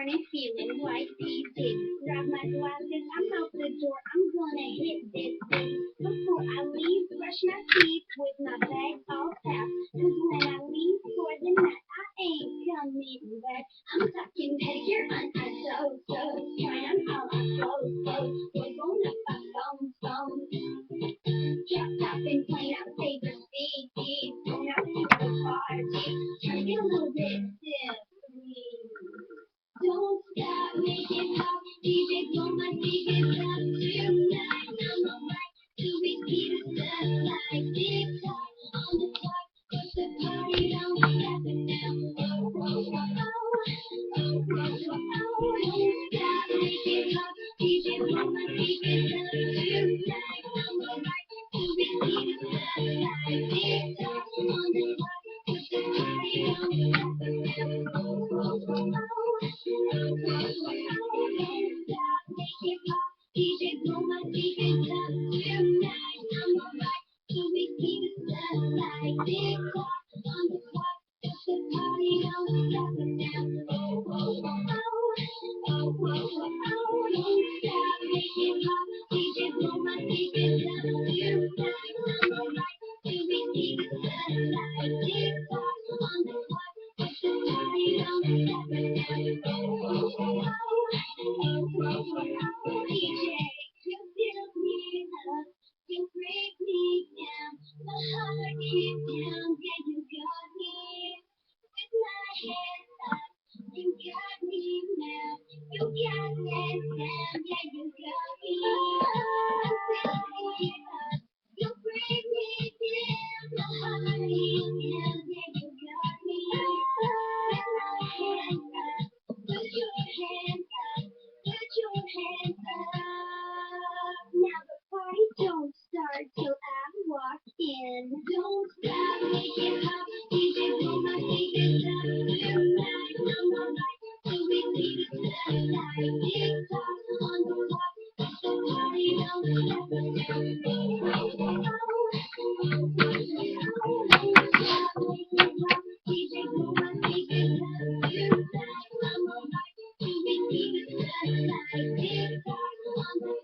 morning feeling like easy. Grab my glasses, I'm out the door, I'm gonna hit this beat. Before I leave, brush my teeth with my bag all packed. 'Cause when I leave for the night, I ain't coming back. I'm talking pedicure on my toes, trying on all our clothes. We're gonna fuck bones. Drop top and plain out favorite CDs. Going out to the party, trying to get a little bit silly. Don't stop, make it pop. DJ, blow my speakers up tonight. I'm alright till we see the sunlight. Tick tock on the clock, but the party don't stop it now. Oh, oh, oh, oh, oh, oh, oh. Don't stop, make it pop. DJ, blow my speakers up tonight. I'm alright till we see the sunlight. Tick tock on the clock, but the party don't stop it now. Oh, oh, oh, oh. DJ, blow my speakers up tonight. I'm alright till we see the sunlight. Tick tock on the clock, but the party don't stop it now. Oh, oh, oh, oh, oh, oh, oh, oh. Don't stop, make it pop. DJ, blow my speakers up tonight. I'm alright till we see the sunlight. Tick tock on the clock, but the party don't stop it now. Oh, oh, oh, oh. DJ, you build me up, you break me down, my heart is down, yeah, you got me with my hands up, you got me now, you got that down, yeah, you got me up, you break me down, my heart is down, yeah, you got me with my hands up, put your hands up. Put your hands up. Now the party don't start till I walk in. Don't stop, make it hot. DJ, blow my speakers up tonight. I'm alright till we see the sunlight. Tick tock on the clock, but the party don't stop now. Oh, oh, oh, oh. Don't stop, make it hot. DJ, blow my speakers up tonight. I'm alright till we see the sunlight. Tick tock on the